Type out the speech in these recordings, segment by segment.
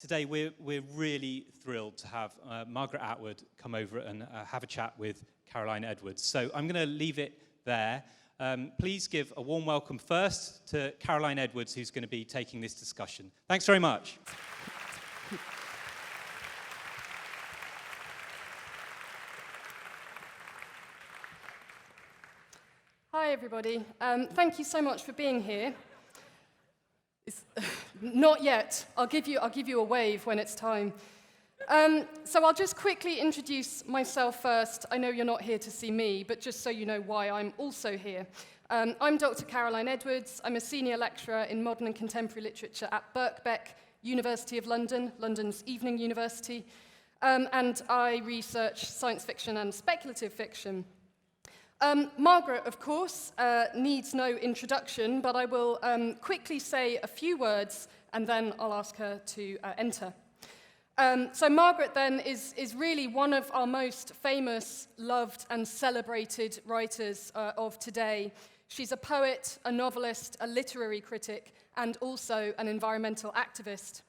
Today, we're really thrilled to have Margaret Atwood come over and have a chat with Caroline Edwards. So I'm going to leave it there. Please give a warm welcome first to Caroline Edwards, who's going to be taking this discussion. Thanks very much. Hi, everybody. Thank you so much for being here. Not yet. I'll give you a wave when it's time. So I'll just quickly introduce myself first. I know you're not here to see me, but just so you know why I'm also here. I'm Dr. Caroline Edwards. I'm a senior lecturer in modern and contemporary literature at Birkbeck, University of London, London's Evening University, and I research science fiction and speculative fiction. Margaret, of course, needs no introduction, but I will quickly say a few words, and then I'll ask her to enter. So Margaret, then, is really one of our most famous, loved, and celebrated writers of today. She's a poet, a novelist, a literary critic, and also an environmental activist.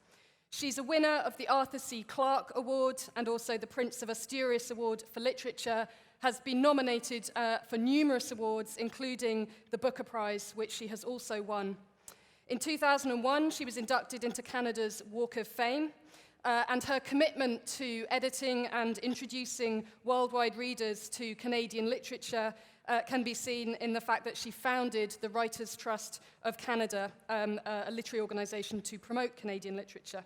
She's a winner of the Arthur C. Clarke Award and also the Prince of Asturias Award for Literature, has been nominated for numerous awards, including the Booker Prize, which she has also won. In 2001, she was inducted into Canada's Walk of Fame, and her commitment to editing and introducing worldwide readers to Canadian literature can be seen in the fact that she founded the Writers' Trust of Canada, a literary organization to promote Canadian literature.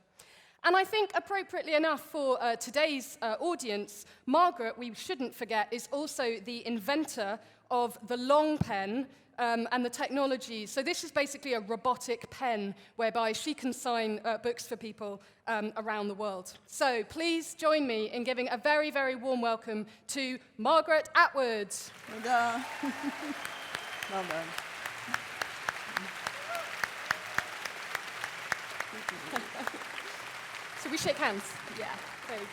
And I think, appropriately enough for today's audience, Margaret, we shouldn't forget, is also the inventor of the long pen and the technology. So this is basically a robotic pen whereby she can sign books for people around the world. So please join me in giving a very, very warm welcome to Margaret Atwood. Well done. Well done. So we shake hands? Yeah, there you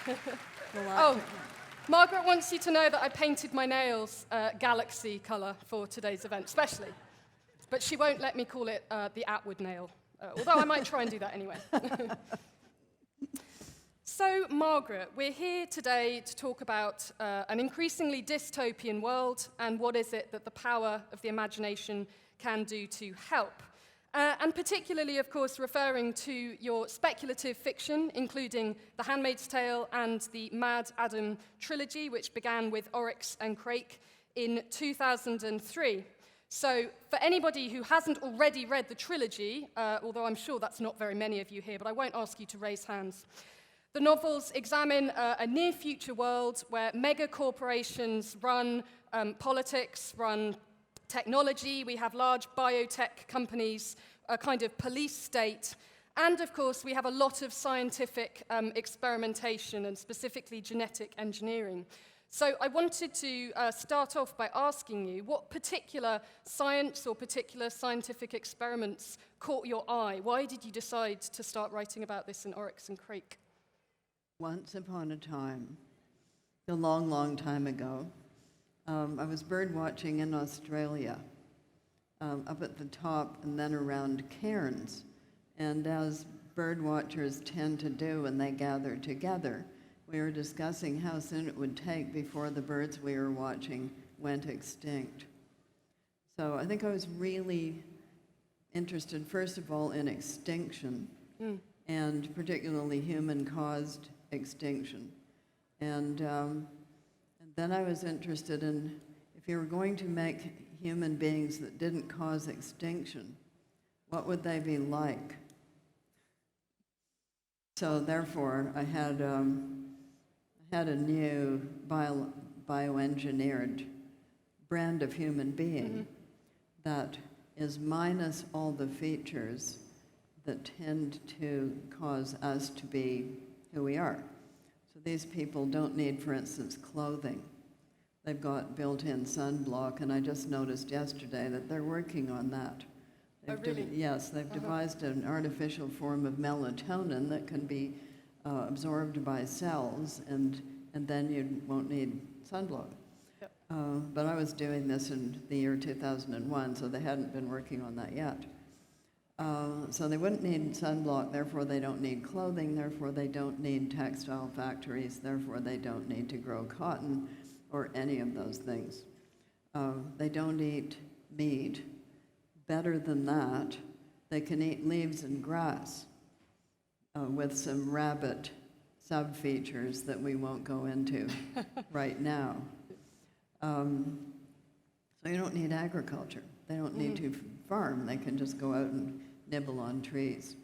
go. Oh, Margaret wants you to know that I painted my nails galaxy colour for today's event, especially. But she won't let me call it the Atwood nail, although I might try and do that anyway. So, Margaret, we're here today to talk about an increasingly dystopian world and what is it that the power of the imagination can do to help. And particularly, of course, referring to your speculative fiction, including The Handmaid's Tale and the Mad Adam trilogy, which began with Oryx and Crake in 2003. So for anybody who hasn't already read the trilogy, although I'm sure that's not very many of you here, but I won't ask you to raise hands, the novels examine a near-future world where mega-corporations run politics, run technology, we have large biotech companies, a kind of police state, and of course we have a lot of scientific experimentation and specifically genetic engineering. So I wanted to start off by asking you what particular science or particular scientific experiments caught your eye? Why did you decide to start writing about this in Oryx and Crake? once upon a time, a long, long time ago, I was bird watching in Australia, up at the top and then around cairns. And as bird watchers tend to do when they gather together, we were discussing how soon it would take before the birds we were watching went extinct. So I think I was really interested, first of all, in extinction, and particularly human-caused extinction. And then I was interested in, if you were going to make human beings that didn't cause extinction, what would they be like? So therefore, I had a new bioengineered brand of human being that is minus all the features that tend to cause us to be who we are. So these people don't need, for instance, clothing. They've got built-in sunblock, and I just noticed yesterday that they're working on that. Oh, really? Yes, they've devised an artificial form of melatonin that can be absorbed by cells, and then you won't need sunblock. Yep. But I was doing this in the year 2001, so they hadn't been working on that yet. So they wouldn't need sunblock, therefore they don't need clothing, therefore they don't need textile factories, therefore they don't need to grow cotton or any of those things. They don't eat meat. Better than that, they can eat leaves and grass with some rabbit sub-features that we won't go into right now. So you don't need agriculture. They don't need to farm. They can just go out and nibble on trees.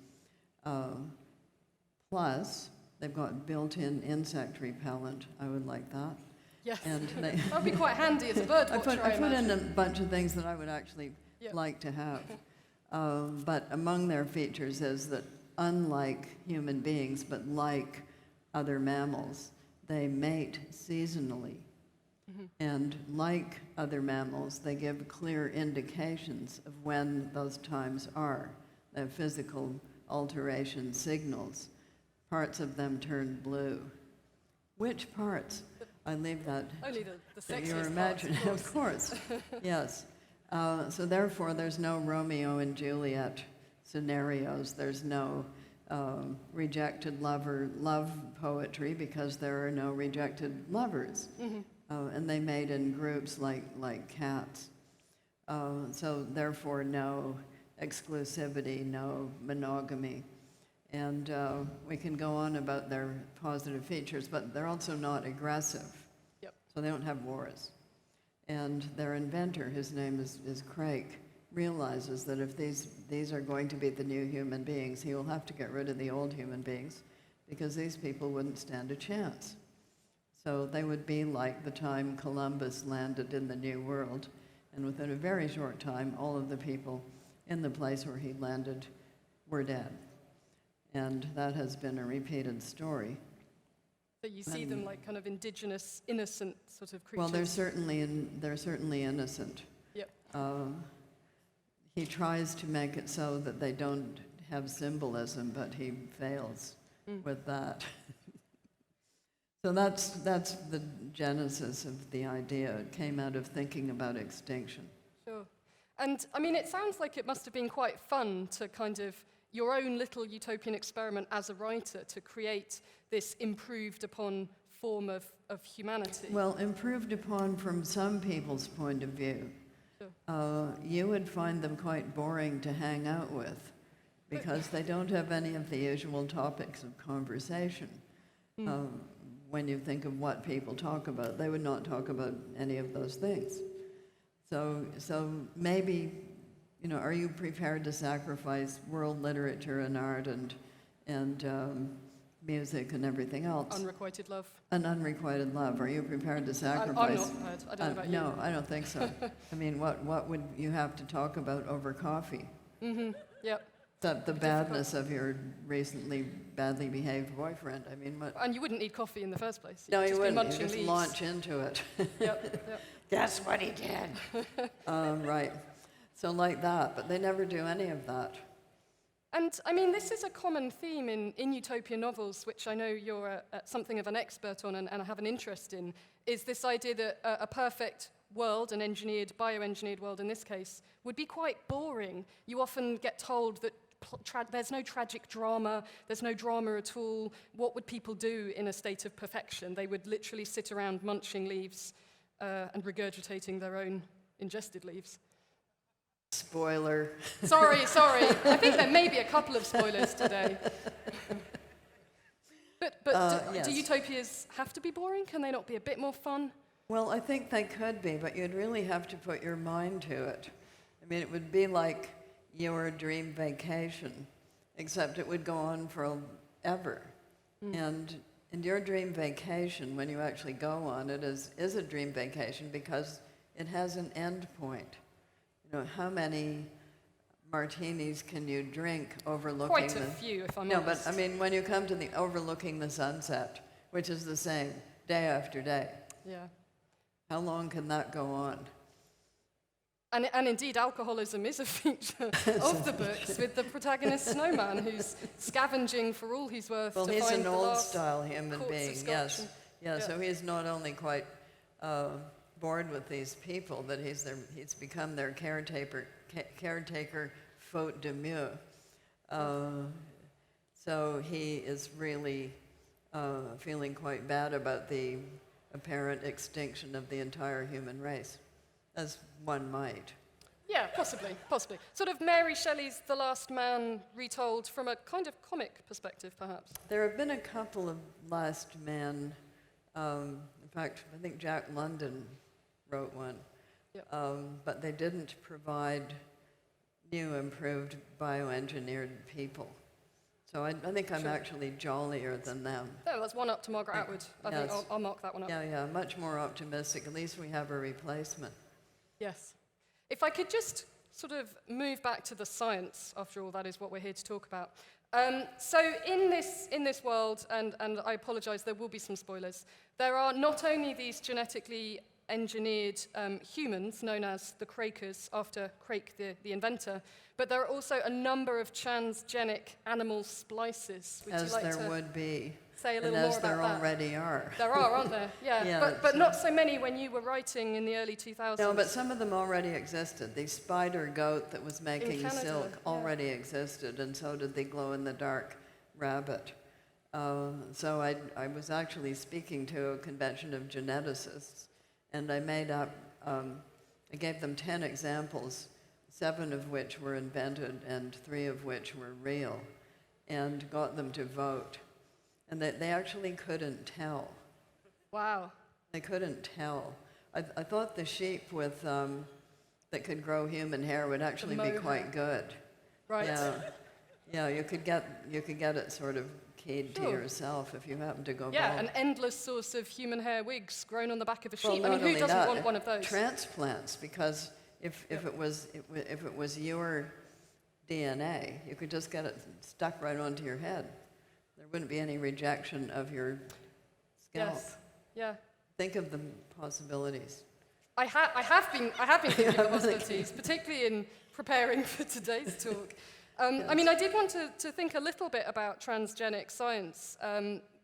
Plus, they've got built-in insect repellent. I would like that. Yes, And that would be quite handy as a bird watcher, I put in a bunch of things that I would actually Yep. like to have. But among their features is that unlike human beings, but like other mammals, they mate seasonally. And like other mammals, they give clear indications of when those times are. They have physical alteration signals. Parts of them turn blue. Which parts? I leave that Only the to sexiest your parts, imagination. of course. Of course, yes. So therefore, there's no Romeo and Juliet scenarios. There's no rejected lover love poetry because there are no rejected lovers. And they mate in groups like cats. So therefore, no exclusivity, no monogamy. And we can go on about their positive features, but they're also not aggressive. Yep. So they don't have wars. And their inventor, his name is Crake, realizes that if these are going to be the new human beings, he will have to get rid of the old human beings because these people wouldn't stand a chance. So they would be like the time Columbus landed in the New World, and within a very short time, all of the people in the place where he landed were dead. And that has been a repeated story. So you see them like kind of indigenous, innocent sort of creatures. Well, they're certainly innocent. Yep. He tries to make it so that they don't have symbolism, but he fails with that. So that's the genesis of the idea. It came out of thinking about extinction. Sure. And I mean, it sounds like it must have been quite fun to kind of your own little utopian experiment as a writer to create this improved upon form of humanity. Well, improved upon from some people's point of view. Sure. You would find them quite boring to hang out with because they don't have any of the usual topics of conversation. When you think of what people talk about, they would not talk about any of those things. So maybe, are you prepared to sacrifice world literature and art and music and everything else? Unrequited love. An unrequited love. Are you prepared to sacrifice? I'm not. I don't know about you. No, I don't think so. I mean, what would you have to talk about over coffee? Yep. The badness of your recently badly behaved boyfriend. I mean, what? And you wouldn't need coffee in the first place. No, You'd you just be wouldn't. You munching just leaves. launch into it. Yep. That's what he did. Right. So like that, but they never do any of that. And I mean, this is a common theme in utopian novels, which I know you're something of an expert on and I have an interest in, is this idea that a perfect world, an bioengineered world in this case, would be quite boring. You often get told that there's no tragic drama, there's no drama at all. What would people do in a state of perfection? They would literally sit around munching leaves and regurgitating their own ingested leaves. Spoiler. Sorry. I think there may be a couple of spoilers today. But yes. do utopias have to be boring? Can they not be a bit more fun? Well, I think they could be, but you'd really have to put your mind to it. I mean, it would be like your dream vacation, except it would go on forever. And your dream vacation, when you actually go on it, is a dream vacation because it has an end point. How many martinis can you drink overlooking Quite a few, if I'm honest. No, but I mean, when you come to the overlooking the sunset, which is the same day after day, Yeah. how long can that go on? And indeed, alcoholism is a feature of the books, with the protagonist Snowman, who's scavenging for all he's worth Well, to he's find an the last old-style human quartz of being, Scotch yes. and- Yeah, so he's not only quite bored with these people, but he's become their caretaker faute de mieux. So he is really feeling quite bad about the apparent extinction of the entire human race, as one might. Yeah, possibly. Sort of Mary Shelley's The Last Man retold from a kind of comic perspective, perhaps. There have been a couple of Last Men. In fact, I think Jack London wrote one. Yep. But they didn't provide new, improved, bioengineered people. So I think I'm actually jollier than them. Oh, that's one up to Margaret Atwood. I think I'll mark that one up. Yeah, much more optimistic. At least we have a replacement. Yes. If I could just sort of move back to the science, after all, that is what we're here to talk about. So in this world, and I apologize, there will be some spoilers, there are not only these genetically engineered humans, known as the Crakers, after Crake, the inventor, but there are also a number of transgenic animal splices. Would you like As there to would be. say a little and more as about there that? already are. There are, aren't there? Yeah, Yeah, but not so many when you were writing in the early 2000s. No, but some of them already existed. The spider goat that was making Canada, silk yeah. already existed, and so did the glow-in-the-dark rabbit. So I was actually speaking to a convention of geneticists, and I made up, I gave them 10 examples, 7 of which were invented and 3 of which were real, and got them to vote. And they actually couldn't tell. Wow. They couldn't tell. I thought the sheep with that could grow human hair would actually be quite good. Right. Yeah, you could get it sort of keyed to yourself if you happen to go Yeah, bald. an endless source of human hair wigs grown on the back of a Well, sheep. I mean, not who only doesn't that, want one of those? Transplants, because if it was your DNA, you could just get it stuck right onto your head. There wouldn't be any rejection of your scalp. Yes. Yeah. Think of the possibilities. I have been thinking of the possibilities, particularly in preparing for today's talk. I mean, I did want to think a little bit about transgenic science.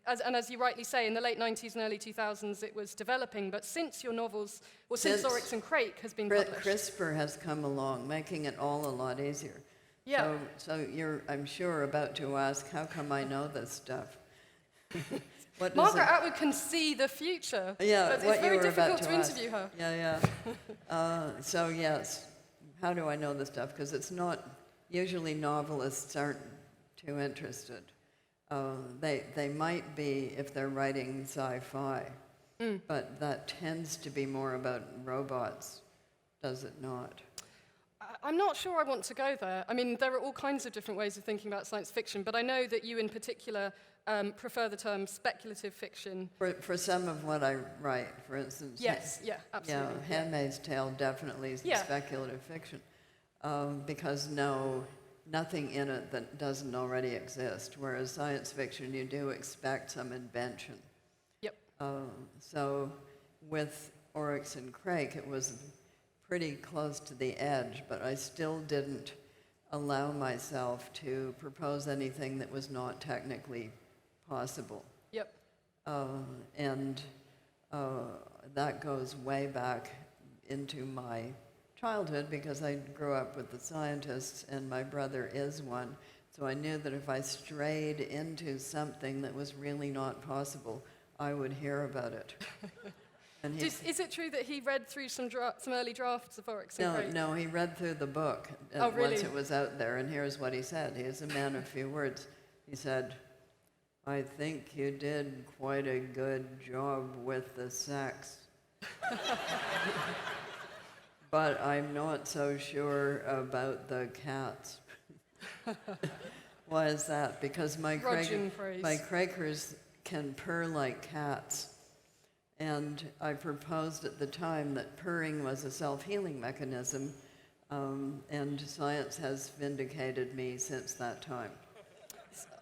As you rightly say, in the late 90s and early 2000s, it was developing. But since your novels, or since Oryx and Crake has been published, CRISPR has come along, making it all a lot easier. Yeah. So you're, I'm sure, about to ask, how come I know this stuff? Margaret Atwood can see the future. Yeah, but what it's you very were about difficult to to ask. interview her. Yeah. So yes, how do I know this stuff? Because it's not, usually novelists aren't too interested. They might be if they're writing sci-fi, but that tends to be more about robots, does it not? I'm not sure I want to go there. I mean, there are all kinds of different ways of thinking about science fiction, but I know that you in particular prefer the term speculative fiction. For some of what I write, for instance. Yes, yeah, absolutely. Yeah, Handmaid's Tale definitely is speculative fiction, because nothing in it that doesn't already exist, whereas science fiction, you do expect some invention. Yep. So with Oryx and Crake, it was pretty close to the edge, but I still didn't allow myself to propose anything that was not technically possible. Yep. And that goes way back into my childhood because I grew up with the scientists and my brother is one. So I knew that if I strayed into something that was really not possible, I would hear about it. And is it true that he read through some early drafts of Oryx and Crake? No, he read through the book once it was out there, and here's what he said. He is a man of few words. He said, "I think you did quite a good job with the sex. But I'm not so sure about the cats." Why is that? Because my Crakers can purr like cats. And I proposed at the time that purring was a self-healing mechanism, and science has vindicated me since that time.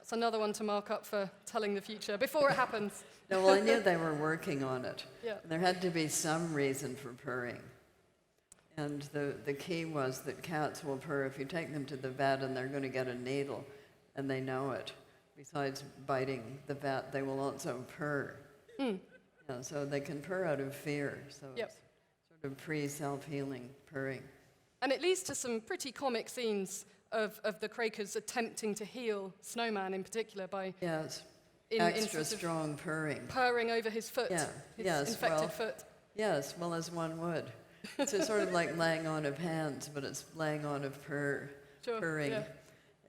It's another one to mark up for telling the future before it happens. No, well, I knew they were working on it. Yeah. There had to be some reason for purring. And the key was that cats will purr if you take them to the vet and they're going to get a needle, and they know it. Besides biting the vet, they will also purr. Yeah, so they can purr out of fear. So it's sort of pre-self-healing purring. And it leads to some pretty comic scenes of the Crakers attempting to heal Snowman in particular by Yes. in Extra sort of strong purring. purring over his foot, Yeah. his Yes, infected well, foot. Yes, well, as one would. It's a sort of like laying on of hands, but it's laying on of Sure, purring. yeah.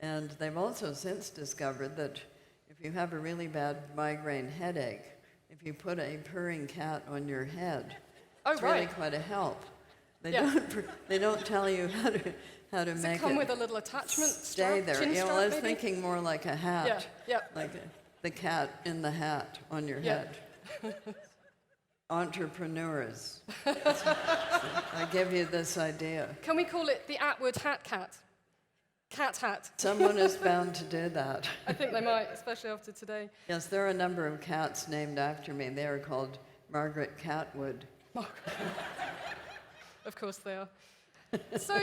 And they've also since discovered that if you have a really bad migraine headache, if you put a purring cat on your head, Oh, it's really right. quite a help. They Yeah. they don't tell you how to Does make it come with a little attachment stay strap, there. chin Yeah, well, strap, I was maybe? thinking more like a hat. Yeah, yeah. Like the cat in the hat on your Yeah. head. Entrepreneurs. I give you this idea. Can we call it the Atwood hat cat? Cat hat. Someone is bound to do that. I think they might, especially after today. Yes, there are a number of cats named after me. They are called Margaret Atwood. Of course they are. So,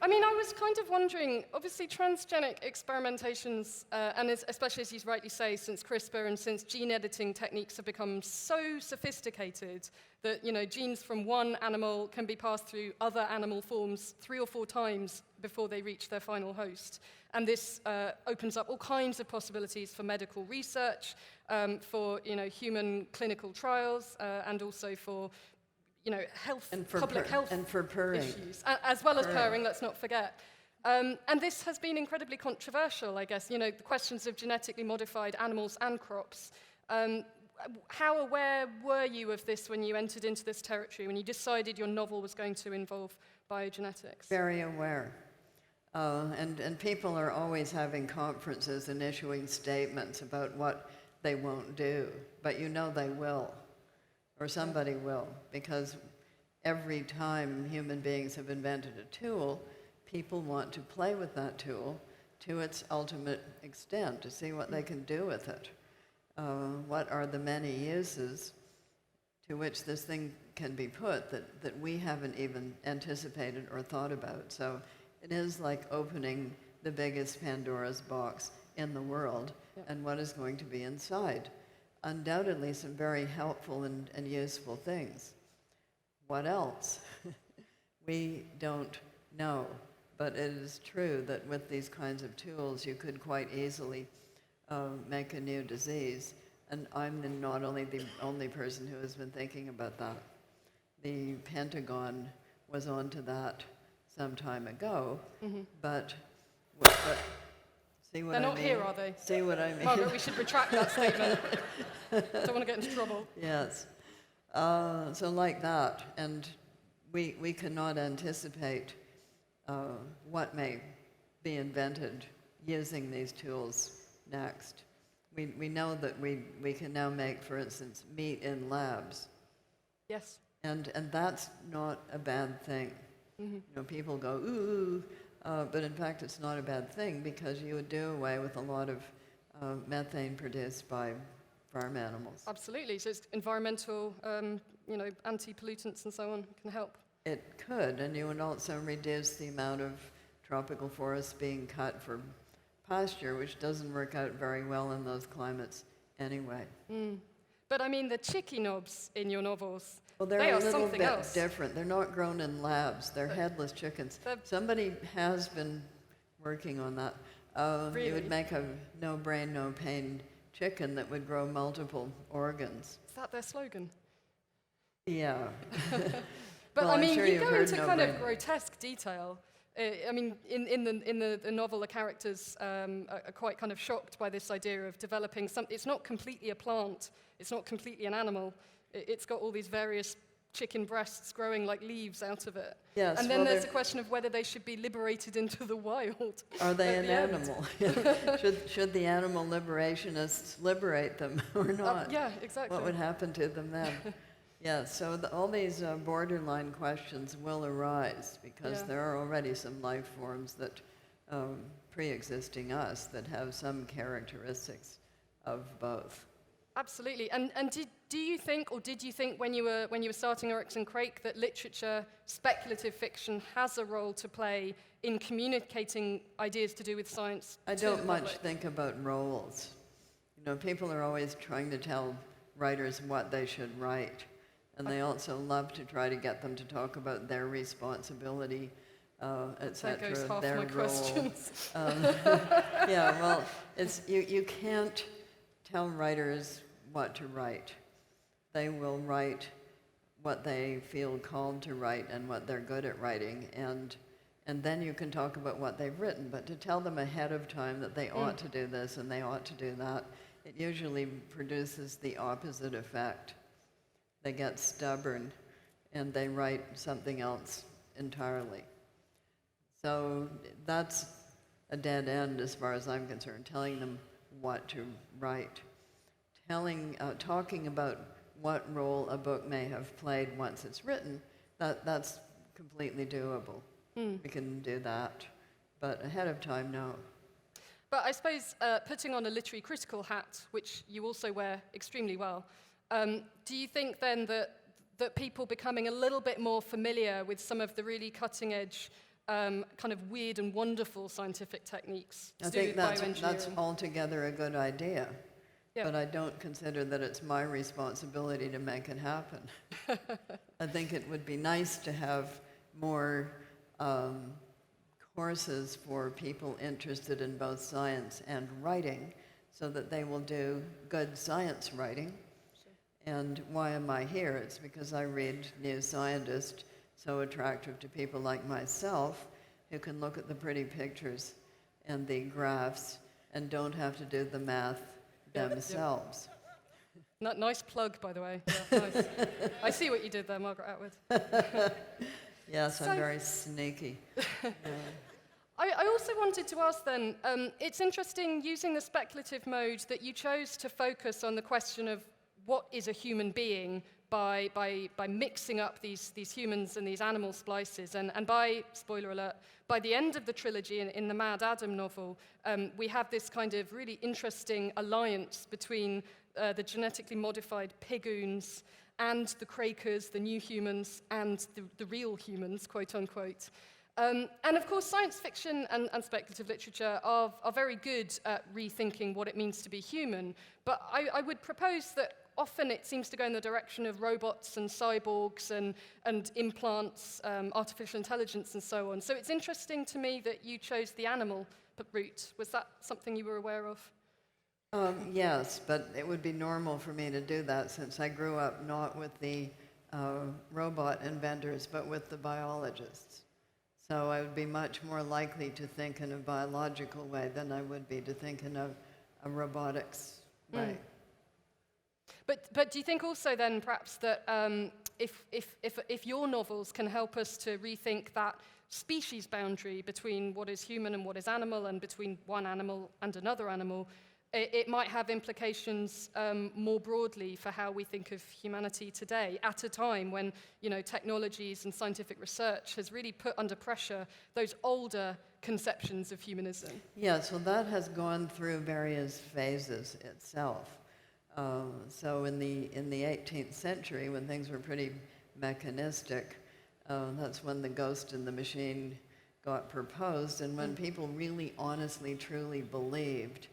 I mean, I was kind of wondering, obviously transgenic experimentations, and especially as you rightly say, since CRISPR and since gene editing techniques have become so sophisticated that, you know, genes from one animal can be passed through other animal forms 3 or 4 times before they reach their final host. And this opens up all kinds of possibilities for medical research, for, you know, human clinical trials, and also for, you know, health, And for public health and for purring. issues, as well as purring, let's not forget. And this has been incredibly controversial, I guess, you know, the questions of genetically modified animals and crops. How aware were you of this when you entered into this territory, when you decided your novel was going to involve biogenetics? Very aware. And people are always having conferences and issuing statements about what they won't do, but you know they will, or somebody will, because every time human beings have invented a tool, people want to play with that tool to its ultimate extent, to see what they can do with it. What are the many uses to which this thing can be put that we haven't even anticipated or thought about? So it is like opening the biggest Pandora's box in the world, and what is going to be inside. Undoubtedly some very helpful and useful things. What else? We don't know, but it is true that with these kinds of tools you could quite easily make a new disease. And I'm not only the only person who has been thinking about that. The Pentagon was onto that some time ago, but see what They're I not mean? here, are they? See what I mean? Margaret, we should retract that statement. Don't want to get into trouble. Yes. So like that, and we cannot anticipate what may be invented using these tools next. We know that we can now make, for instance, meat in labs. Yes. And that's not a bad thing. You know, people go, ooh, but in fact it's not a bad thing because you would do away with a lot of methane produced by farm animals. Absolutely. So it's environmental, you know, anti-pollutants and so on can help. It could, and you would also reduce the amount of tropical forests being cut for pasture, which doesn't work out very well in those climates anyway. But I mean, the chicky knobs in your novels, Well, they're they a are little something bit else. different. They're not grown in labs. They're headless chickens. Somebody has been working on that. Really? You would make a no brain, no pain chicken that would grow multiple organs. Is that their slogan? Yeah. But Well, I I'm mean, sure you you've go heard into no kind of brain. grotesque detail. I mean, in the novel, the characters are quite kind of shocked by this idea of developing something. It's not completely a plant. It's not completely an animal. It's got all these various chicken breasts growing like leaves out of it. Yes, And then well, there's they're- a question of whether they should be liberated into the wild. Are they at an the end. animal? should the animal liberationists liberate them or not? Yeah, exactly. What would happen to them then? Yeah, so all these borderline questions will arise because Yeah. there are already some life forms that pre-existing us that have some characteristics of both. Absolutely. And do you think, or did you think when you were starting Oryx and Crake, that literature, speculative fiction, has a role to play in communicating ideas to do with science? I to don't the much public? think about roles. You know, people are always trying to tell writers what they should write, and they also love to try to get them to talk about their responsibility etc. There goes half their my role. questions. Yeah, well, you can't tell writers what to write. They will write what they feel called to write and what they're good at writing, and then you can talk about what they've written. But to tell them ahead of time that they ought to do this and they ought to do that, it usually produces the opposite effect. They get stubborn and they write something else entirely. So that's a dead end as far as I'm concerned, telling them what to write. Talking about what role a book may have played once it's written, that's completely doable. We can do that, but ahead of time, no. But I suppose putting on a literary critical hat, which you also wear extremely well, do you think then that people becoming a little bit more familiar with some of the really cutting edge kind of weird and wonderful scientific techniques to do with bioengineering? That's altogether a good idea. Yeah. But I don't consider that it's my responsibility to make it happen. I think it would be nice to have more courses for people interested in both science and writing so that they will do good science writing. Sure. And why am I here? It's because I read New Scientist, so attractive to people like myself who can look at the pretty pictures and the graphs and don't have to do the math themselves. Nice plug, by the way. Yeah, nice. I see what you did there, Margaret Atwood. Yes, I'm very sneaky. Yeah. I also wanted to ask then, it's interesting using the speculative mode that you chose to focus on the question of what is a human being by mixing up these humans and these animal splices. And by, spoiler alert, by the end of the trilogy in the Mad Adam novel, we have this kind of really interesting alliance between the genetically modified pigoons and the Crakers, the new humans, and the real humans, quote unquote. And of course, science fiction and speculative literature are very good at rethinking what it means to be human. But I would propose that often it seems to go in the direction of robots and cyborgs and implants, artificial intelligence, and so on. So it's interesting to me that you chose the animal route. Was that something you were aware of? Yes, but it would be normal for me to do that since I grew up not with the robot inventors, but with the biologists. So I would be much more likely to think in a biological way than I would be to think in a robotics way. But do you think also then perhaps that if your novels can help us to rethink that species boundary between what is human and what is animal, and between one animal and another animal, it might have implications more broadly for how we think of humanity today, at a time when technologies and scientific research has really put under pressure those older conceptions of humanism? Yes, well, that has gone through various phases itself. So in the 18th century, when things were pretty mechanistic, that's when the ghost in the machine got proposed, and when people really honestly, truly believed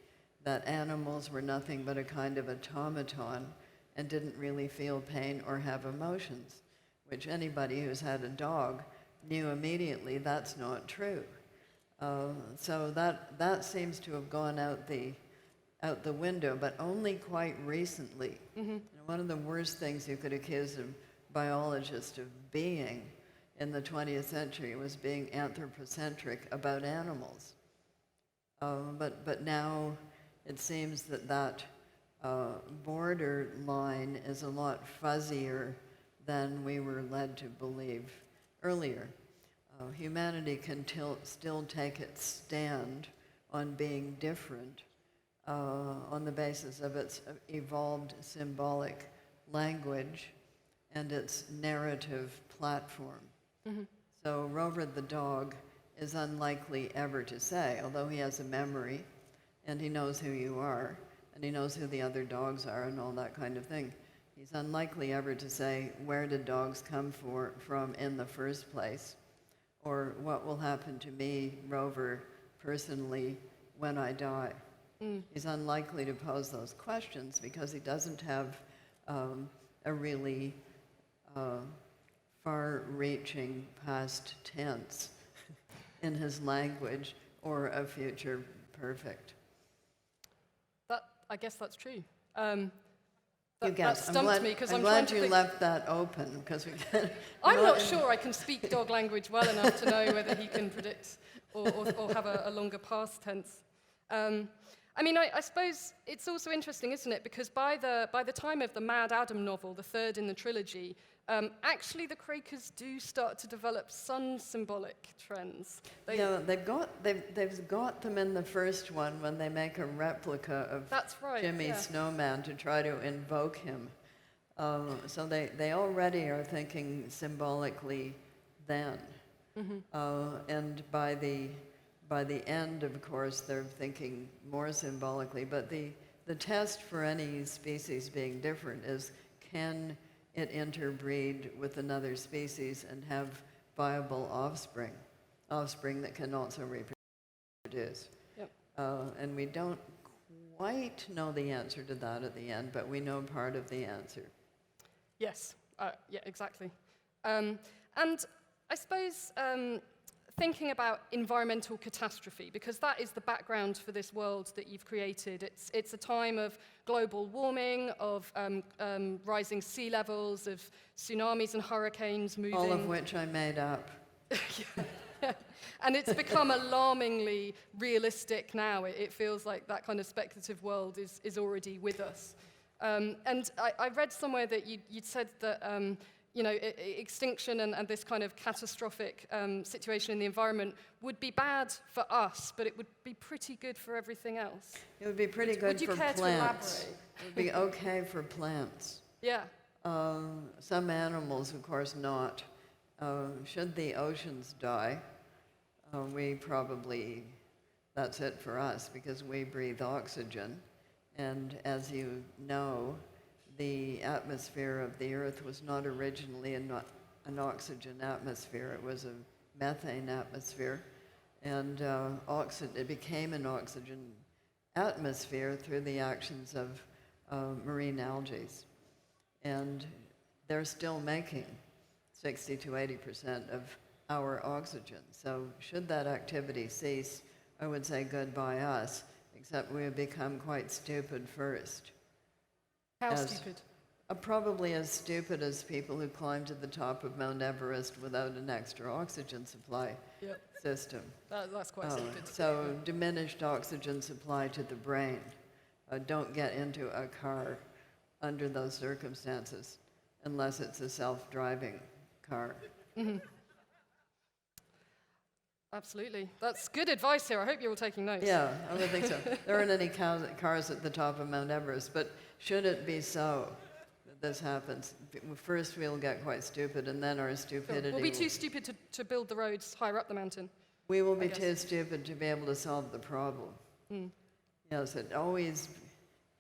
that animals were nothing but a kind of automaton and didn't really feel pain or have emotions, which anybody who's had a dog knew immediately that's not true. So that seems to have gone out the window, but only quite recently. One of the worst things you could accuse a biologist of being in the 20th century was being anthropocentric about animals. But now it seems that border line is a lot fuzzier than we were led to believe earlier. Humanity can still take its stand on being different on the basis of its evolved symbolic language and its narrative platform. So Rover the dog is unlikely ever to say, although he has a memory and he knows who you are and he knows who the other dogs are and all that kind of thing, he's unlikely ever to say, where did dogs come from in the first place? Or what will happen to me, Rover, personally, when I die? He's unlikely to pose those questions because he doesn't have a really far-reaching past tense in his language or a future perfect. I guess that's true. That that stumped me because I'm glad trying to you think. left that open because we can. I'm not sure I can speak dog language well enough to know whether he can predict or have a longer past tense. I mean, I suppose it's also interesting, isn't it? Because by the time of the Mad Adam novel, the third in the trilogy, actually the Crakers do start to develop some symbolic trends. They've got them in the first one when they make a replica of That's right, Jimmy yeah. Snowman to try to invoke him. So they already are thinking symbolically then. And by the end, of course, they're thinking more symbolically. But the test for any species being different is, can it interbreed with another species and have viable offspring that can also reproduce? Yep. And we don't quite know the answer to that at the end, but we know part of the answer. Yes, yeah, exactly. And I suppose thinking about environmental catastrophe, because that is the background for this world that you've created. It's a time of global warming, of rising sea levels, of tsunamis and hurricanes moving. All of which I made up. Yeah. And it's become alarmingly realistic now. It feels like that kind of speculative world is already with us. And I read somewhere that you'd said that extinction and this kind of catastrophic situation in the environment would be bad for us, but it would be pretty good for everything else. It would be pretty good for plants. Would you care to elaborate? It would be okay for plants. Yeah. Some animals, of course, not. Should the oceans die, that's it for us because we breathe oxygen. And as you know, the atmosphere of the Earth was not originally an oxygen atmosphere. It was a methane atmosphere. And it became an oxygen atmosphere through the actions of marine algae. And they're still making 60 to 80% of our oxygen. So should that activity cease, I would say goodbye us, except we have become quite stupid first. How stupid? Probably as stupid as people who climb to the top of Mount Everest without an extra oxygen supply system. That's quite stupid. So diminished oxygen supply to the brain. Don't get into a car under those circumstances unless it's a self-driving car. Mm-hmm. Absolutely. That's good advice here. I hope you're all taking notes. Yeah, I would think so. There aren't any cars at the top of Mount Everest, but should it be so that this happens, first we'll get quite stupid, and then our stupidity... We'll be too stupid to build the roads higher up the mountain. We will be too stupid to be able to solve the problem. Mm. Yes, it always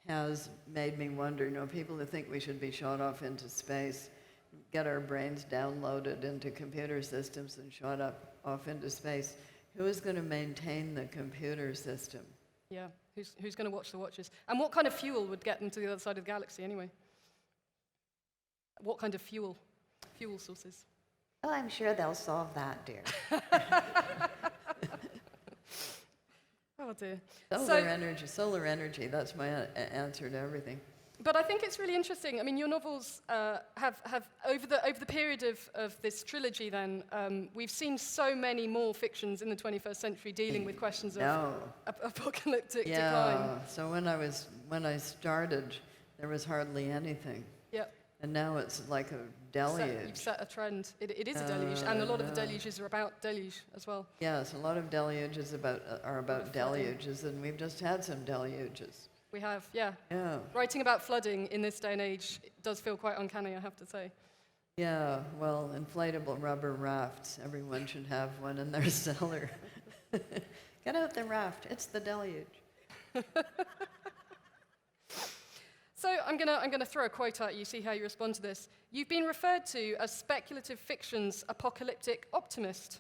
has made me wonder, people who think we should be shot off into space, get our brains downloaded into computer systems and shot off into space. Who is going to maintain the computer system? Yeah, who's going to watch the watches? And what kind of fuel would get them to the other side of the galaxy anyway? What kind of fuel sources? Well, I'm sure they'll solve that, dear. Oh dear. Solar energy, that's my answer to everything. But I think it's really interesting. I mean, your novels have over the period of this trilogy. Then we've seen so many more fictions in the 21st century dealing with questions of apocalyptic decline. So when I started, there was hardly anything. Yep. And now it's like a deluge. You've set a trend. It is a deluge, and a lot of the deluges are about deluge as well. Yes, a lot of deluges are about deluges, and we've just had some deluges. We have, yeah. Yeah. Writing about flooding in this day and age does feel quite uncanny, I have to say. Yeah, well, inflatable rubber rafts. Everyone should have one in their cellar. Get out the raft. It's the deluge. So I'm gonna throw a quote at you, see how you respond to this. You've been referred to as speculative fiction's apocalyptic optimist.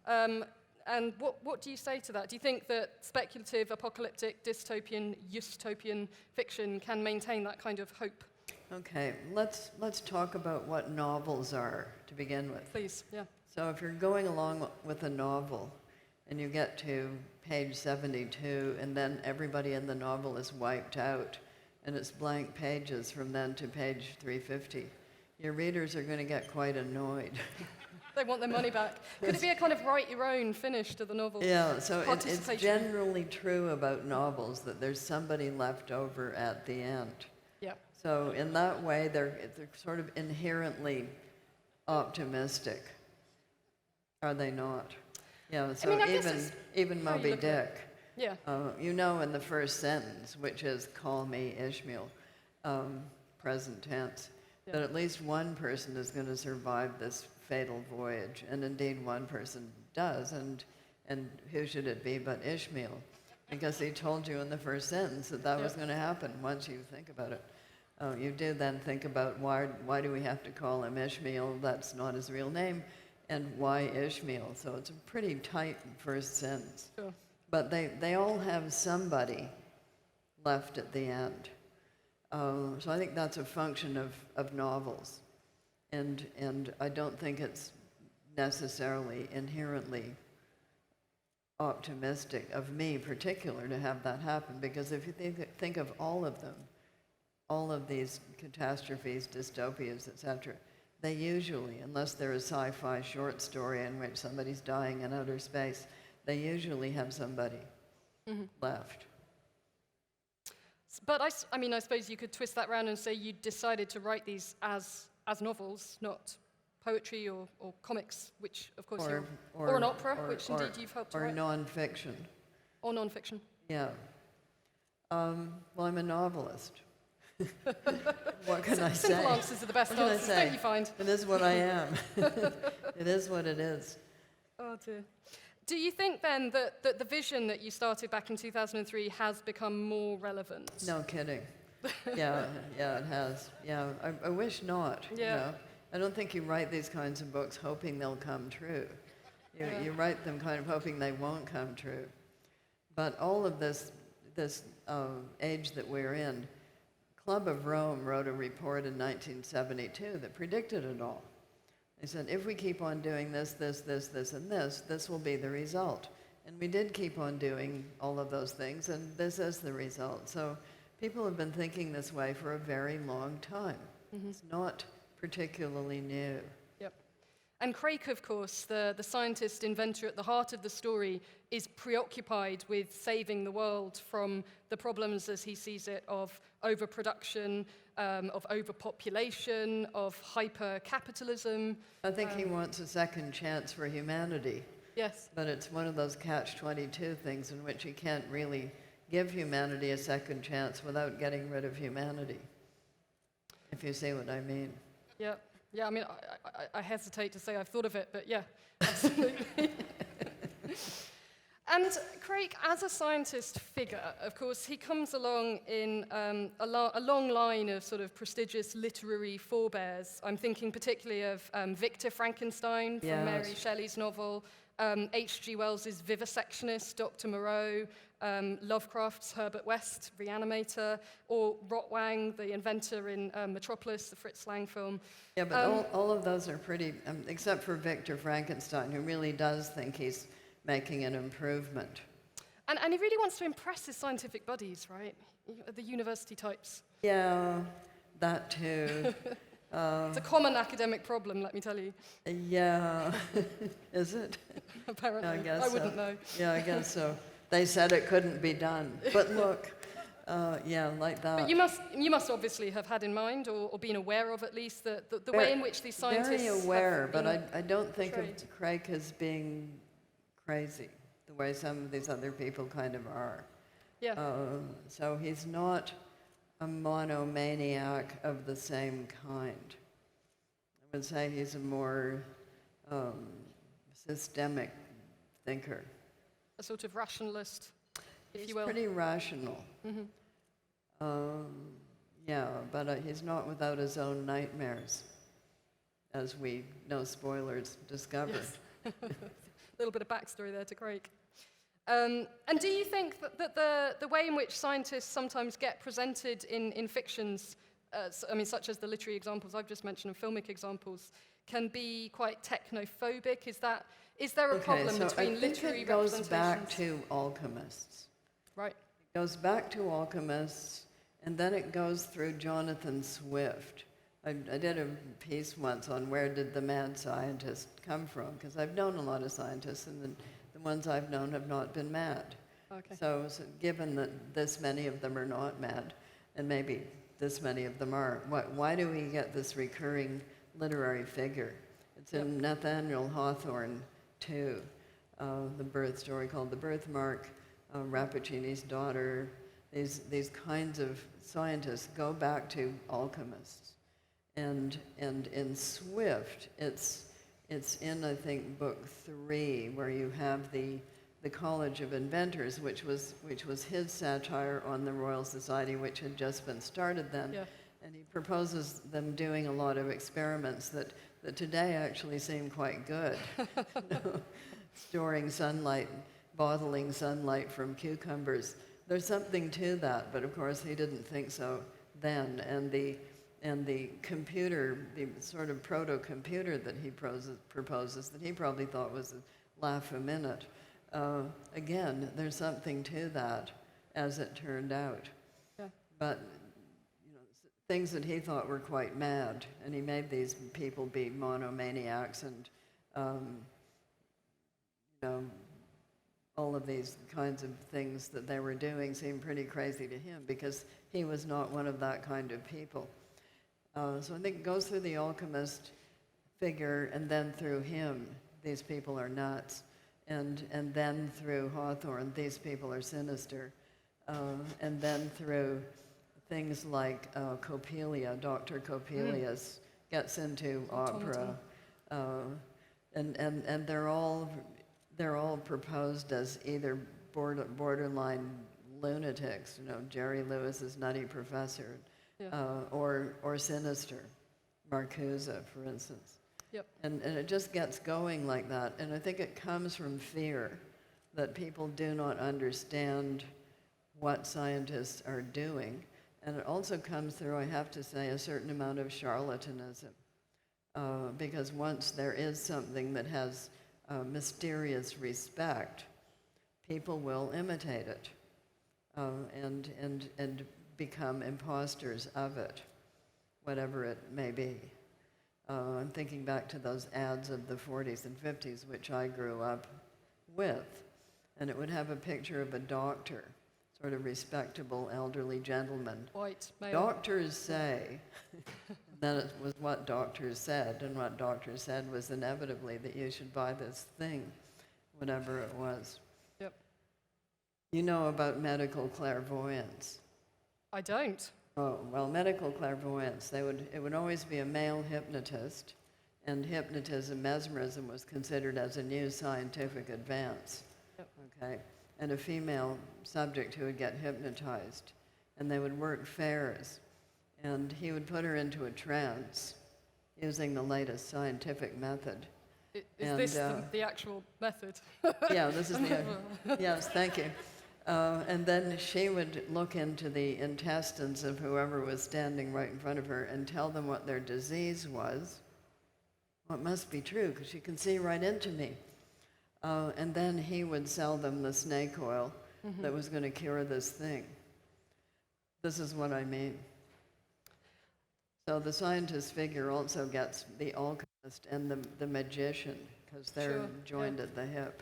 And what do you say to that? Do you think that speculative, apocalyptic, dystopian, utopian fiction can maintain that kind of hope? Okay, let's talk about what novels are to begin with. Please, yeah. So if you're going along with a novel, and you get to page 72, and then everybody in the novel is wiped out, and it's blank pages from then to page 350. Your readers are going to get quite annoyed. They want their money back. Could it be a kind of write your own finish to the novel? Yeah, so it's generally true about novels that there's somebody left over at the end. Yeah. So in that way, they're sort of inherently optimistic, are they not? Yeah, so I guess even how you Moby look at it. Dick, Yeah. you know in the first sentence, which is call me Ishmael, present tense, that at least one person is going to survive this fatal voyage, and indeed one person does, and who should it be but Ishmael? Because he told you in the first sentence that was going to happen once you think about it. You do then think about why do we have to call him Ishmael? That's not his real name. And why Ishmael? So it's a pretty tight first sentence. Sure. But they all have somebody left at the end. So I think that's a function of novels. And I don't think it's necessarily inherently optimistic of me particular to have that happen, because if you think of all of them, all of these catastrophes, dystopias, etc., they usually, unless they're a sci-fi short story in which somebody's dying in outer space, they usually have somebody left. But I suppose you could twist that around and say you decided to write these as novels, not poetry or comics, which of course or an opera, which indeed you've helped to write. Or non-fiction. Or non-fiction. Yeah. Well, I'm a novelist. What can I say? Simple answers are the best answers, don't you find? It is what I am. It is what it is. Oh dear. Do you think then that the vision that you started back in 2003 has become more relevant? No kidding. Yeah, it has. Yeah, I wish not. Yeah. You know? I don't think you write these kinds of books hoping they'll come true. You write them kind of hoping they won't come true. But all of this age that we're in, Club of Rome wrote a report in 1972 that predicted it all. They said, if we keep on doing this, and this will be the result. And we did keep on doing all of those things, and this is the result. So people have been thinking this way for a very long time. It's not particularly new. Yep. And Crake, of course, the scientist inventor at the heart of the story, is preoccupied with saving the world from the problems, as he sees it, of overproduction, of overpopulation, of hyper-capitalism. I think he wants a second chance for humanity. Yes. But it's one of those catch-22 things in which you can't really give humanity a second chance without getting rid of humanity, if you see what I mean. Yeah. Yeah, I mean, I hesitate to say I've thought of it, but yeah, absolutely. And Crake, as a scientist figure, of course, he comes along in a long line of sort of prestigious literary forebears. I'm thinking particularly of Victor Frankenstein from Mary Shelley's novel, H.G. Wells's vivisectionist, Dr. Moreau, Lovecraft's Herbert West, Reanimator, or Rotwang, the inventor in Metropolis, the Fritz Lang film. Yeah, but all of those are pretty, except for Victor Frankenstein, who really does think he's making an improvement. And he really wants to impress his scientific buddies, right? The university types. Yeah, that too. It's a common academic problem, let me tell you. Yeah, is it? Apparently, I guess I wouldn't know. Yeah, I guess so. They said it couldn't be done, but look, yeah, like that. But you must obviously have had in mind, or been aware of at least, the way in which these scientists very aware, but have I don't think portrayed. of Crake as being crazy, the way some of these other people kind of are. Yeah. So he's not a monomaniac of the same kind. I would say he's a more systemic thinker. A sort of rationalist, if He's you will. pretty rational. Yeah, but he's not without his own nightmares, as we, no spoilers, discover. Yes. A little bit of backstory there to Crake. And do you think that the way in which scientists sometimes get presented in fictions, such as the literary examples I've just mentioned and filmic examples, can be quite technophobic. Is there a problem so between I think literary it goes representations? back to alchemists. Right. It goes back to alchemists, and then it goes through Jonathan Swift. I did a piece once on where did the mad scientist come from, because I've known a lot of scientists, and the ones I've known have not been mad. Okay. So given that this many of them are not mad, and maybe this many of them are, why do we get this recurring literary figure? It's in Nathaniel Hawthorne, too, the birth story called The Birthmark, Rappaccini's daughter. These kinds of scientists go back to alchemists. And in Swift, it's in, I think, book 3, where you have the College of Inventors, which was his satire on the Royal Society, which had just been started then. Yeah. And he proposes them doing a lot of experiments that today actually seem quite good. Storing sunlight, bottling sunlight from cucumbers. There's something to that, but of course he didn't think so then. And the computer, the sort of proto-computer that he proposes, that he probably thought was a laugh a minute. Again, there's something to that, as it turned out. Yeah. But things that he thought were quite mad, and he made these people be monomaniacs and, all of these kinds of things that they were doing seemed pretty crazy to him because he was not one of that kind of people. So I think it goes through the alchemist figure, and then through him, these people are nuts. And then through Hawthorne, these people are sinister. And then through things like Coppelia, Dr. Coppelius gets into opera. And they're all proposed as either borderline lunatics, Jerry Lewis's Nutty Professor, or sinister, Marcuse, for instance. Yep. And it just gets going like that. And I think it comes from fear that people do not understand what scientists are doing. And it also comes through, I have to say, a certain amount of charlatanism. Because once there is something that has mysterious respect, people will imitate it and become imposters of it, whatever it may be. I'm thinking back to those ads of the 40s and 50s, which I grew up with. And it would have a picture of a doctor, sort of respectable elderly gentleman. White, male. Doctors say, then it was what doctors said, and what doctors said was inevitably that you should buy this thing, whatever it was. Yep. You know about medical clairvoyance. I don't. Oh, well, medical clairvoyance, it would always be a male hypnotist, and hypnotism, mesmerism was considered as a new scientific advance. Yep. Okay, and a female subject who would get hypnotized, and they would work fairs, and he would put her into a trance using the latest scientific method. Is this the actual method? Yeah, this is the, yes, thank you. And then she would look into the intestines of whoever was standing right in front of her and tell them what their disease was. Well, it must be true, because she can see right into me. And then he would sell them the snake oil that was going to cure this thing. This is what I mean. So the scientist figure also gets the alchemist and the magician, because they're joined at the hip.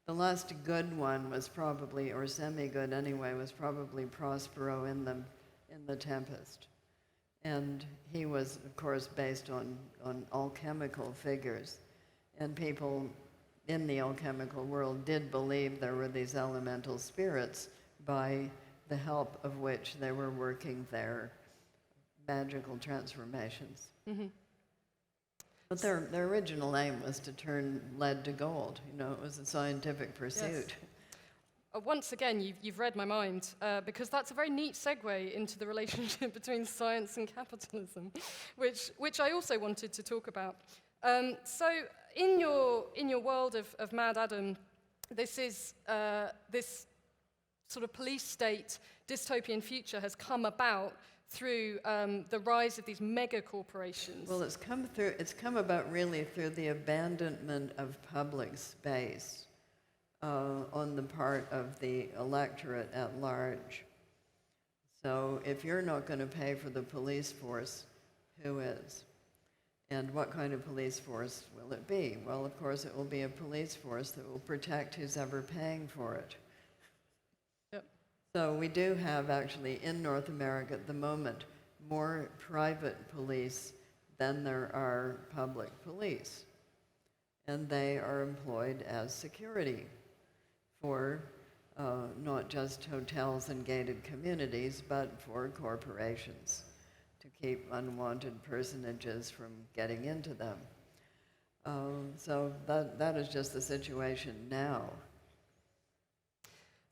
The last good one was probably, or semi-good anyway, was probably Prospero in the Tempest. And he was, of course, based on alchemical figures. And people in the alchemical world did believe there were these elemental spirits by the help of which they were working their magical transformations. Mm-hmm. But their original aim was to turn lead to gold. It was a scientific pursuit. Yes. Once again, you've read my mind, because that's a very neat segue into the relationship between science and capitalism, which I also wanted to talk about. So in your world of Mad Adam, this is this sort of police state dystopian future has come about through the rise of these mega corporations. Well, it's come about really through the abandonment of public space on the part of the electorate at large. So if you're not going to pay for the police force, who is? And what kind of police force will it be? Well, of course, it will be a police force that will protect who's ever paying for it. Yep. So we do have, actually, in North America at the moment, more private police than there are public police. And they are employed as security for not just hotels and gated communities, but for corporations, to keep unwanted personages from getting into them. So that is just the situation now.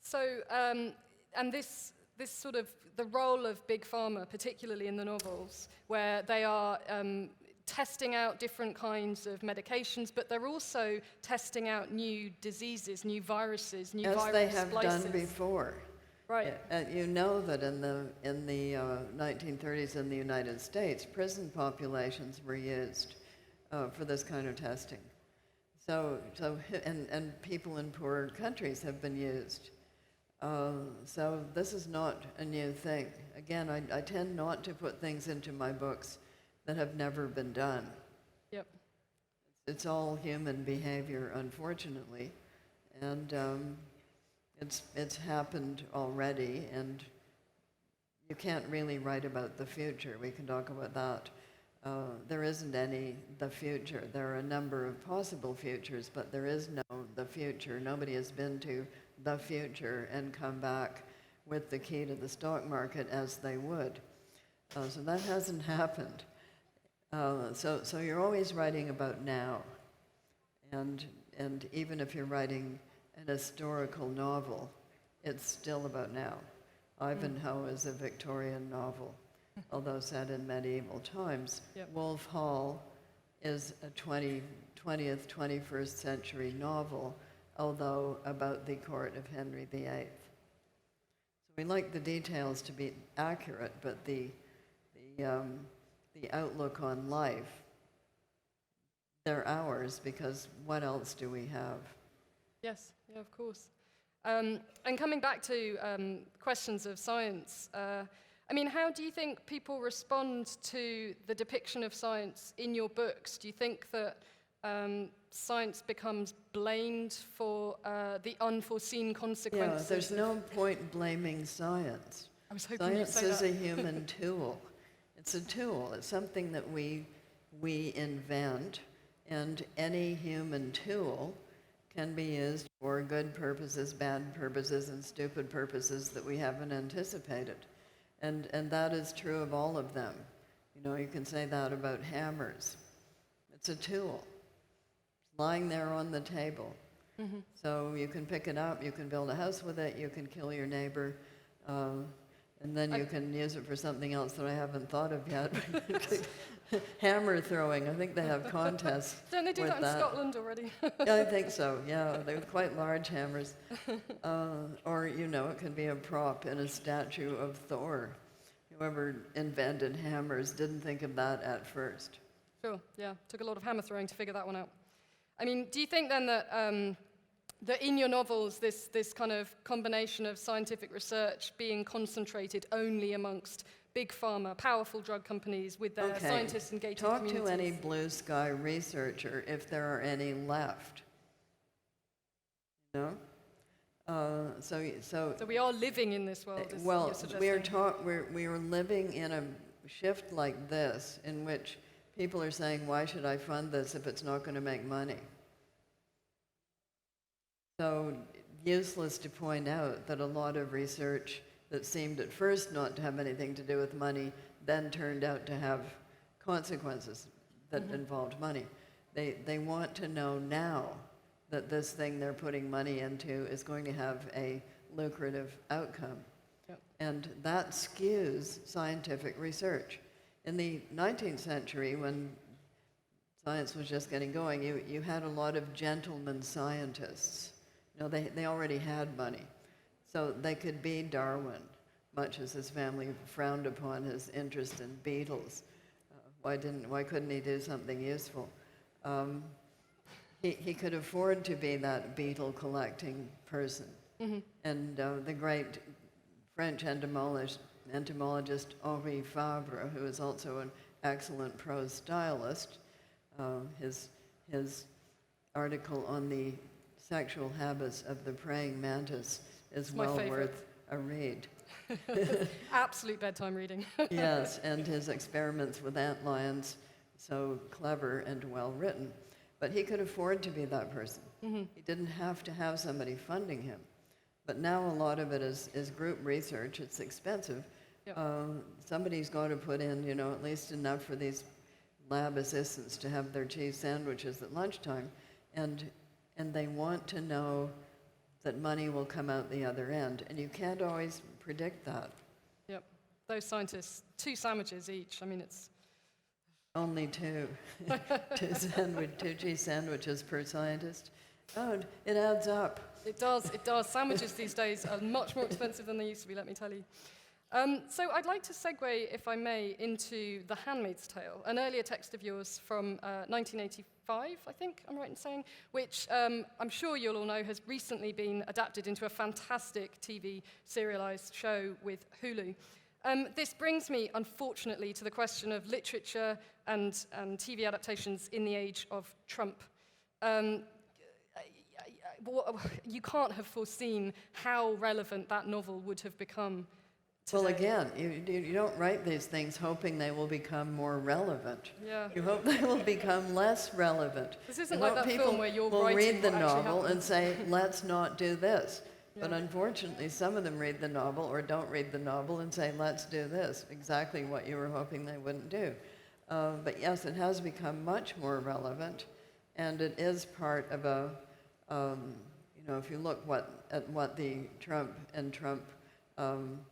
So, and this sort of, the role of Big Pharma, particularly in the novels, where they are testing out different kinds of medications, but they're also testing out new diseases, new viruses, new virus As they have splices. done before. Right. You know that in the 1930s in the United States, prison populations were used for this kind of testing. And people in poorer countries have been used. So this is not a new thing. Again, I tend not to put things into my books that have never been done. Yep. It's all human behavior, unfortunately, and it's happened already, and you can't really write about the future. We can talk about that. There isn't any the future. There are a number of possible futures, but there is no the future. Nobody has been to the future and come back with the key to the stock market as they would. So that hasn't happened. So you're always writing about now, and even if you're writing an historical novel, it's still about now. Ivanhoe is a Victorian novel, although set in medieval times. Yep. Wolf Hall is a 20th, 21st century novel, although about the court of Henry VIII. So we like the details to be accurate, but the outlook on life, they're ours, because what else do we have? Yes, yeah, of course. And coming back to questions of science, I mean, how do you think people respond to the depiction of science in your books? Do you think that science becomes blamed for the unforeseen consequences? Yeah, there's no point blaming science. I was hoping you'd say that. Science is a human tool. It's a tool. It's something that we invent, and any human tool can be used for good purposes, bad purposes, and stupid purposes that we haven't anticipated. And that is true of all of them. You know, you can say that about hammers. It's a tool. It's lying there on the table. Mm-hmm. So you can pick it up, you can build a house with it, you can kill your neighbor, and then you can use it for something else that I haven't thought of yet. Hammer throwing, I think they have contests. Don't they do that in Scotland already? Yeah, I think so, yeah. They're quite large hammers. Or, you know, it could be a prop in a statue of Thor. Whoever invented hammers didn't think of that at first. Sure, yeah. Took a lot of hammer throwing to figure that one out. I mean, do you think then that that in your novels, this kind of combination of scientific research being concentrated only amongst big pharma, powerful drug companies with their scientists and gated communities? Talk to any blue sky researcher if there are any left. You know? So we are living in this world, is well, you're suggesting. we are living in a shift like this in which people are saying, why should I fund this if it's not going to make money? So useless to point out that a lot of research that seemed at first not to have anything to do with money then turned out to have consequences that involved money. They want to know now that this thing they're putting money into is going to have a lucrative outcome. Yep. And that skews scientific research. In the 19th century, when science was just getting going, you had a lot of gentleman scientists. You know, they already had money. So they could be Darwin, much as his family frowned upon his interest in beetles. Why couldn't he do something useful? He could afford to be that beetle collecting person. And the great French entomologist Henri Fabre, who is also an excellent prose stylist, his article on the sexual habits of the praying mantis is well worth a read. Absolute bedtime reading. Yes, and his experiments with antlions, so clever and well written. But he could afford to be that person. He didn't have to have somebody funding him. But now a lot of it is group research. It's expensive. Yep. Somebody's got to put in, at least enough for these lab assistants to have their cheese sandwiches at lunchtime. And they want to know that money will come out the other end. And you can't always predict that. Yep. Those scientists, 2 sandwiches each. I mean, it's... Only 2. 2 cheese sandwiches per scientist. Oh, it adds up. It does. Sandwiches these days are much more expensive than they used to be, let me tell you. So I'd like to segue, if I may, into The Handmaid's Tale, an earlier text of yours from 1985, I think I'm right in saying, which I'm sure you'll all know has recently been adapted into a fantastic TV serialized show with Hulu. This brings me, unfortunately, to the question of literature and TV adaptations in the age of Trump. You can't have foreseen how relevant that novel would have become today. Well, again, you don't write these things hoping they will become more relevant. Yeah. You hope they will become less relevant. This isn't You like hope that people film where you're will writing read the what actually novel happened. and say, let's not do this. But Yeah. unfortunately, some of them read the novel or don't read the novel and say, let's do this, exactly what you were hoping they wouldn't do. But yes, it has become much more relevant, and it is part of a, if you look at what the Trump and Trump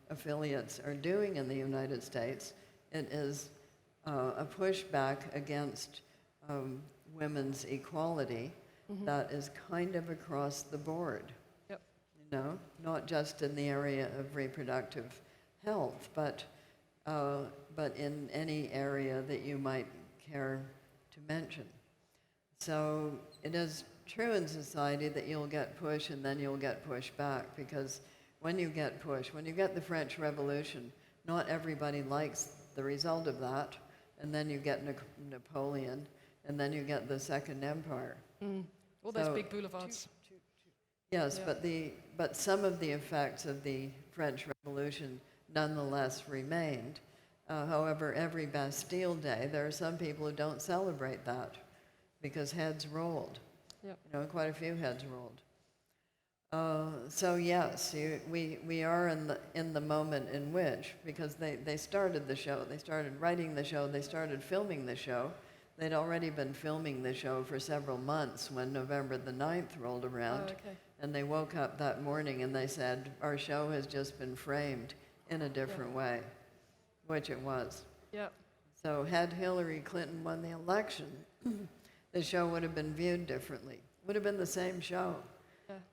affiliates are doing in the United States, it is a pushback against women's equality that is kind of across the board. Not just in the area of reproductive health, but in any area that you might care to mention. So it is true in society that you'll get push and then you'll get push back, because when you get the French Revolution, not everybody likes the result of that, and then you get Napoleon, and then you get the Second Empire. All those big boulevards. Yes, Yeah. but some of the effects of the French Revolution nonetheless remained. However, every Bastille Day, there are some people who don't celebrate that because heads rolled. Yep. Quite a few heads rolled. So yes, we are in the moment in which, because they started the show, they started writing the show, they started filming the show. They'd already been filming the show for several months when November the 9th rolled around. Oh, okay. And they woke up that morning and they said, our show has just been framed in a different way, which it was. Yep. So had Hillary Clinton won the election, the show would have been viewed differently. Would have been the same show,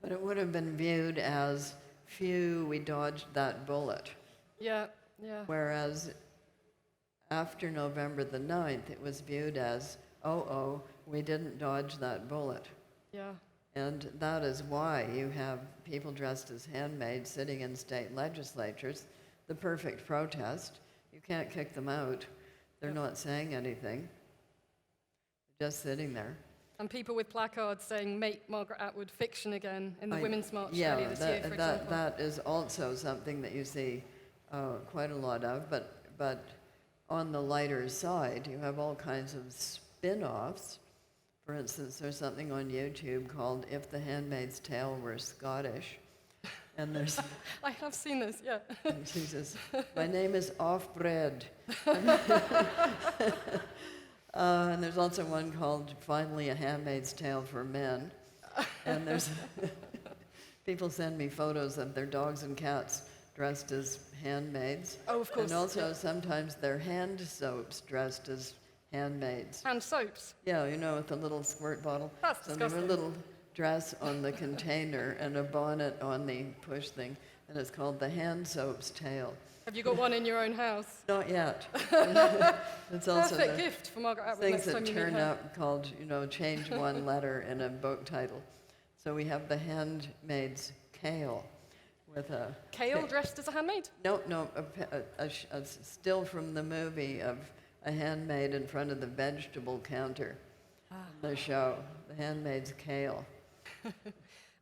but it would have been viewed as, phew, we dodged that bullet. Yeah. Whereas after November the 9th, it was viewed as, we didn't dodge that bullet. Yeah. And that is why you have people dressed as handmaids sitting in state legislatures, the perfect protest. You can't kick them out. They're not saying anything. They're just sitting there. And people with placards saying, make Margaret Atwood fiction again in the Women's March earlier this year, for example. That is also something that you see quite a lot of. But on the lighter side, you have all kinds of spin-offs. For instance, there's something on YouTube called If the Handmaid's Tale Were Scottish. And there's... I have seen this, yeah. And she says, my name is Off-Bread. And there's also one called Finally a Handmaid's Tale for Men. And there's... people send me photos of their dogs and cats dressed as handmaids. Oh, of course. And also sometimes their hand soaps dressed as handmaids. Hand soaps. Yeah, with the little squirt bottle. That's so they have a disgusting. little dress on the container and a bonnet on the push thing. and it's called The Hand Soap's Tale. Have you got one in your own house? Not yet. It's also Perfect the gift for Margaret Atwood things next time that you meet turn her. up called, change one letter in a book title. So we have The Handmaid's Tale with a... Kale dressed as a handmaid? No, a still from the movie of a handmaid in front of the vegetable counter. The show, The Handmaid's Tale.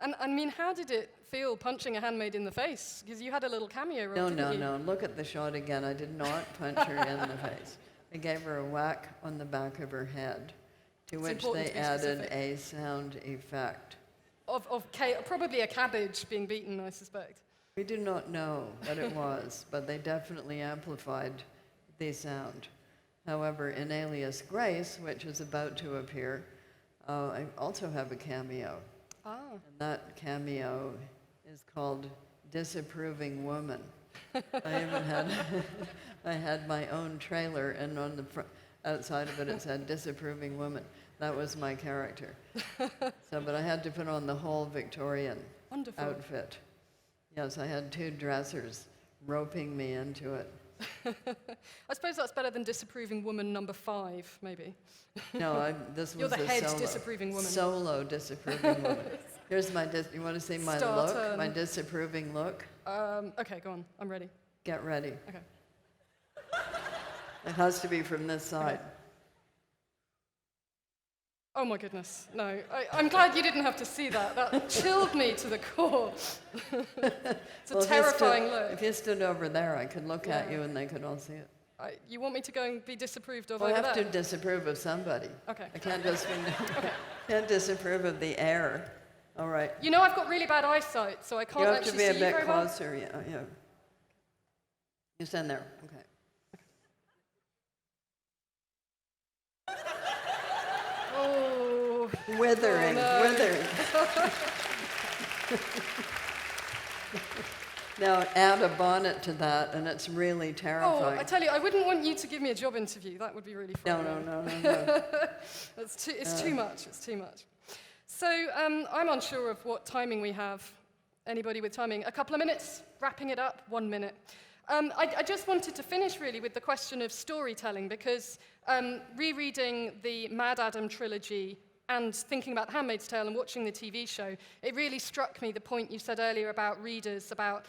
And I mean, how did it feel punching a handmaid in the face? Because you had a little cameo role, didn't you? No. Look at the shot again. I did not punch her in the face. I gave her a whack on the back of her head, to which they added a sound effect. Of probably a cabbage being beaten, I suspect. We do not know what it was, but they definitely amplified the sound. However, in Alias Grace, which is about to appear, I also have a cameo. And that cameo is called Disapproving Woman. I even had my own trailer, and on the outside of it said Disapproving Woman. That was my character. But I had to put on the whole Victorian outfit. Yes, I had 2 dressers roping me into it. I suppose that's better than Disapproving Woman number 5, maybe. No, this was You're the head solo, disapproving woman. Solo disapproving woman. Here's my, you want to see my look? My disapproving look? Okay, go on. I'm ready. Get ready. Okay. It has to be from this side. Okay. Oh my goodness, no. I'm glad you didn't have to see that. That chilled me to the core. It's a terrifying look. If you stood over there, I could look at you and they could all see it. You want me to go and be disapproved of Well, over I have there? to disapprove of somebody. Okay. I can't just can't disapprove of the air. All right. You know, I've got really bad eyesight, so I can't actually see you very You have to be a bit well. closer. Yeah. You stand there. Okay. Oh. Withering. Now add a bonnet to that, and it's really terrifying. Oh, I tell you, I wouldn't want you to give me a job interview. That would be really fun. No. It's too much. It's too much. So I'm unsure of what timing we have. Anybody with timing? A couple of minutes? Wrapping it up? 1 minute. I just wanted to finish really with the question of storytelling, because rereading the Mad Adam trilogy and thinking about Handmaid's Tale and watching the TV show, it really struck me the point you said earlier about readers, about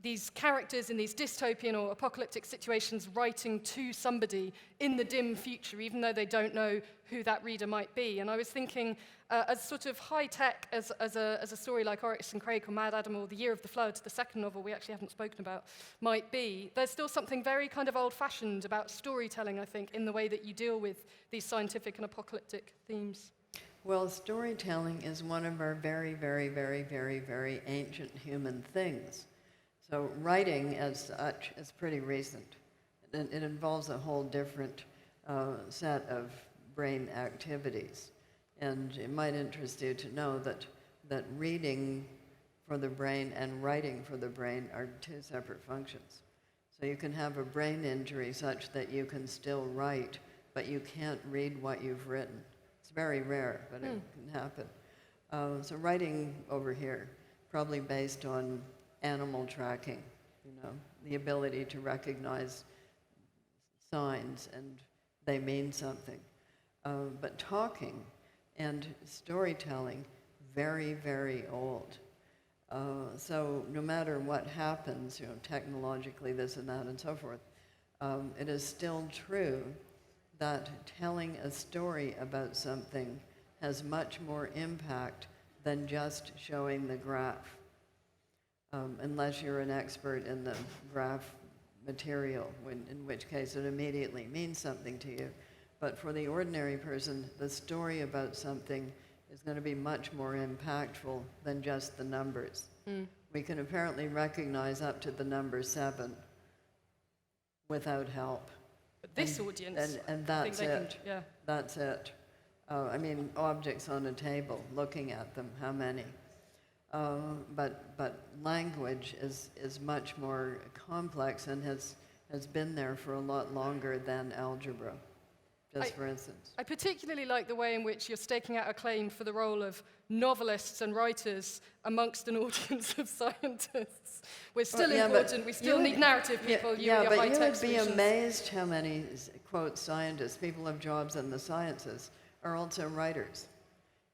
these characters in these dystopian or apocalyptic situations writing to somebody in the dim future, even though they don't know who that reader might be. And I was thinking, as sort of high-tech as a story like Oryx and Crake or Mad Adam or The Year of the Flood, the second novel we actually haven't spoken about, might be, there's still something very kind of old-fashioned about storytelling, I think, in the way that you deal with these scientific and apocalyptic themes. Well, storytelling is one of our very, very, very, very, very ancient human things. So writing as such is pretty recent. It involves a whole different set of brain activities. And it might interest you to know that reading for the brain and writing for the brain are 2 separate functions. So you can have a brain injury such that you can still write, but you can't read what you've written. It's very rare, but it can happen. So writing over here, probably based on animal tracking, the ability to recognize signs and they mean something. But talking and storytelling, very, very old. So no matter what happens, technologically, this and that and so forth, it is still true that telling a story about something has much more impact than just showing the graph. Unless you're an expert in the graph material, in which case it immediately means something to you. But for the ordinary person, the story about something is going to be much more impactful than just the numbers. We can apparently recognize up to the number 7 without help. But this audience, and that's it. Yeah. That's it. Objects on a table, looking at them, how many? But language is much more complex and has been there for a lot longer than algebra. just for instance. I particularly like the way in which you're staking out a claim for the role of novelists and writers amongst an audience of scientists. We're still important. We still need narrative people. Yeah, but you would be solutions. amazed how many, quote, scientists, people of jobs in the sciences, are also writers.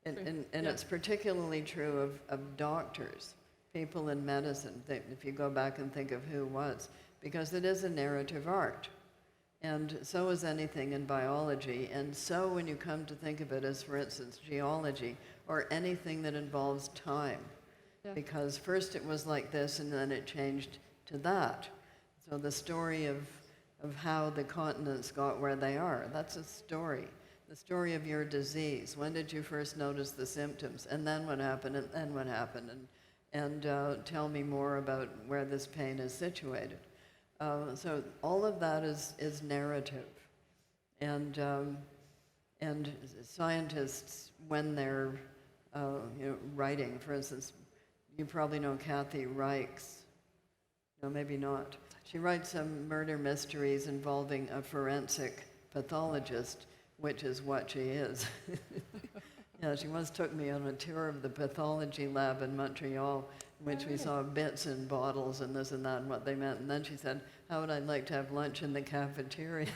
And it's particularly true of doctors, people in medicine, if you go back and think of who was, because it is a narrative art. And so is anything in biology. And so when you come to think of it as, for instance, geology or anything that involves time, because first it was like this and then it changed to that. So the story of how the continents got where they are, that's a story. The story of your disease. When did you first notice the symptoms? And then what happened? And then what happened? And tell me more about where this pain is situated. So all of that is narrative, and scientists, when they're writing, for instance, you probably know Kathy Reichs. No, maybe not. She writes some murder mysteries involving a forensic pathologist, which is what she is. Yeah, she once took me on a tour of the pathology lab in Montreal, in which we saw bits in bottles and this and that and what they meant. And then she said, how would I like to have lunch in the cafeteria?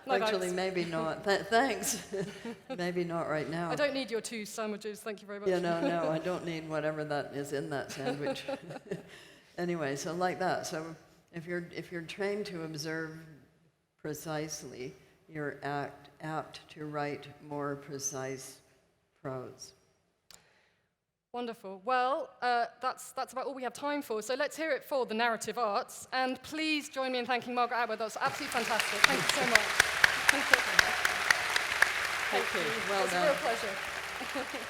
Actually, maybe not. Thanks. Maybe not right now. I don't need your 2 sandwiches. Thank you very much. Yeah, no, I don't need whatever that is in that sandwich. Anyway, so like that. So if you're trained to observe precisely, you're apt to write more precise prose. Wonderful. Well, that's about all we have time for. So let's hear it for the narrative arts. And please join me in thanking Margaret Atwood. That was absolutely fantastic. Thank you so much. Thank you. Well done. It was a real pleasure.